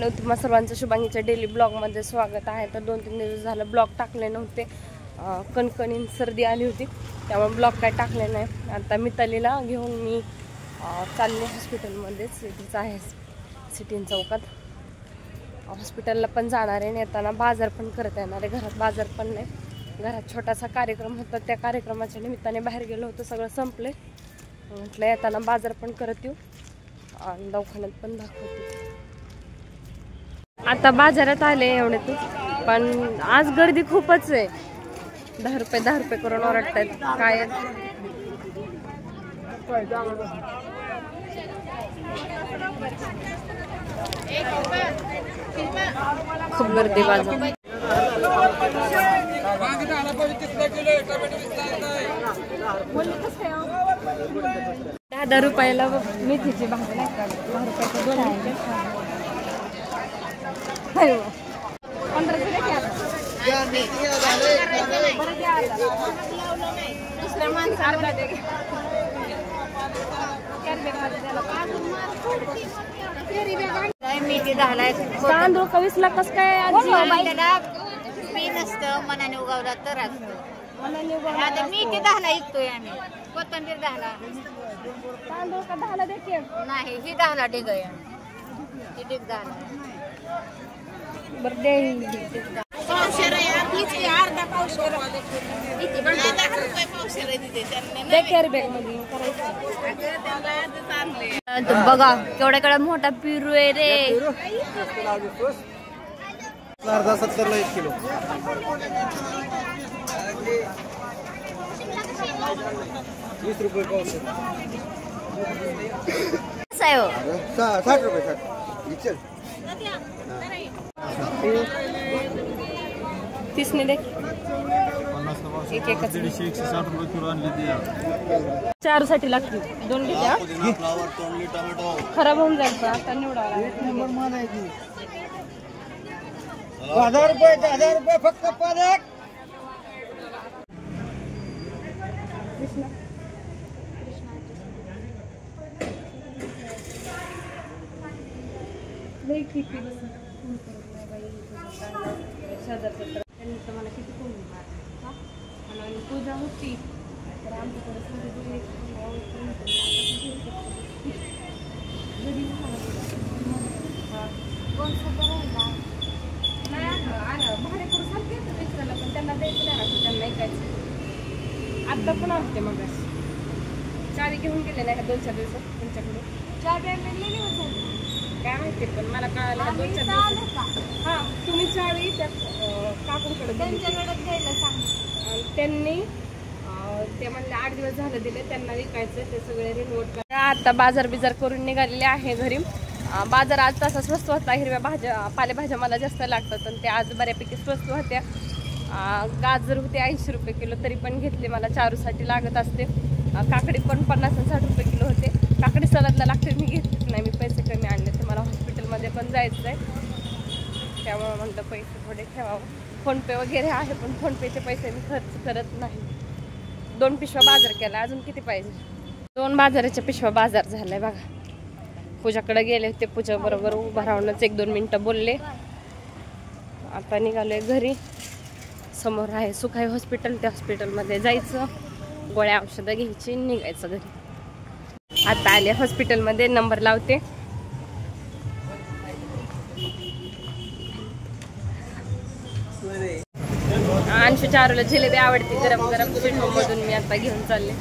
मंडळी, तुम्हा सर्वांचं शुभांगीच्या डेली ब्लॉगमध्ये स्वागत आहे. तर 2-3 दिवस झालं ब्लॉग टाकले नव्हते, कणकणीन सर्दी आली होती त्यामुळे ब्लॉग काय टाकले नाही. आता मितालीला घेऊन मी चालले हॉस्पिटलमध्येच, इथेच आहे सिटीन चौकात. हॉस्पिटलला पण जाणार आहे, येताना बाजार पण करता येणार आहे. घरात बाजार पण नाही, घरात छोटासा कार्यक्रम होता, त्या कार्यक्रमाच्या निमित्ताने बाहेर गेलो होतो, सगळं संपले. म्हटलं येताना बाजार पण करत येऊ आणि दवाखान्यात पण दाखवते. आता बाजारात आले एवढे तू, पण आज गर्दी खूपच आहे. 10 रुपये करून ओरडतायत काय. खूप गर्दी बाजार. 10 रुपयाला मेथीची भाजी नाही का, 10 रुपयाचे 2 आहे. 15 तांदूळ 20ला कस काय मी नसतं मनाने उगवला तर असतं. आता मी ते 10ला ऐकतोय आम्ही. कोथिंबीर 10ला. तांदूळ का 10ला देते नाही, ही 10ला डिग आहे. ही डिग 10ला. बरं दे. पावशेर आहे आपलीच, अर्धा पावशेर. किती 10 रुपये पावशेर आहे तिथे. त्यांनी दे कॅरी बॅग मध्ये बघा केवढ्याकडे मोठा पिरू आहे रे. अर्धा 70ला 1 किलो. 20 रुपये पावशेर. कसं आहे हो? 60 रुपये 60. चल 30 ने दे. 160 रुपये किलो आणली ती. 4 साठी लागतील. 2 घ्या. फ्लावर, तोंडली, टोमॅटो खराब होऊन जाईल पण आता निवडा. 1 नंबर मान आहे ती. 1000 रुपये फक्त पालक. मला किती पूजा होती तर आमच्याकडे भाडे करून सारखे येतं मित्राला, पण त्यांना द्यायचं नाही ना, त्यांना ऐकायचं. आता पण असते मग चावी घेऊन गेले नाही का 2-4 दिवसात तुमच्याकडून. चावी काय माहिती, पण मला कळालं 2-4 दिवसात. हां, तुम्ही चावी त्या काकूंकडे द्यायला सांग. त्यांनी ते म्हणले 8 दिवस झालं दिले, त्यांना विकायचं, ते सगळे रिनोट करा. आता बाजार बिजार करून निघालेले आहे घरी. बाजार आज तसा स्वस्त होता. हिरव्या भाज्या पालेभाज्या मला जास्त लागतात आणि ते आज बऱ्यापैकी स्वस्त होत्या. गाजर होते 80 रुपये किलो, तरी पण घेतले, मला चारूसाठी लागत असते. काकडी पण 50 आणि 60 रुपये किलो होते. काकडी सलादला लागते, मी घेतलीच नाही, मी पैसे कमी आणले. तर मला हॉस्पिटलमध्ये पण जायचं आहे, त्यामुळे म्हटलं पैसे थोडे ठेवावं. फोनपे वगैरे आहे, पण फोनपेचे पैसे मी खर्च करत नाही. 2 पिशव्या बाजार केला, अजून किती पाहिजे. 2 बाजाराच्या पिशव्या बाजार झालाय बघा. पूजाकडे गेले होते, पूजा बरोबर उभा राहूनच 1-2 मिनटं बोलले. आता निघालोय घरी. समोर आहे सुखाई हॉस्पिटल, त्या हॉस्पिटलमध्ये जायचं, गोळ्या औषधं घ्यायची, निघायचं घरी. आता आले हॉस्पिटलमध्ये, नंबर लावते. अंशू चारूला जिलेबी आवडते गरम गरम, मधून मी आता घेऊन चालले.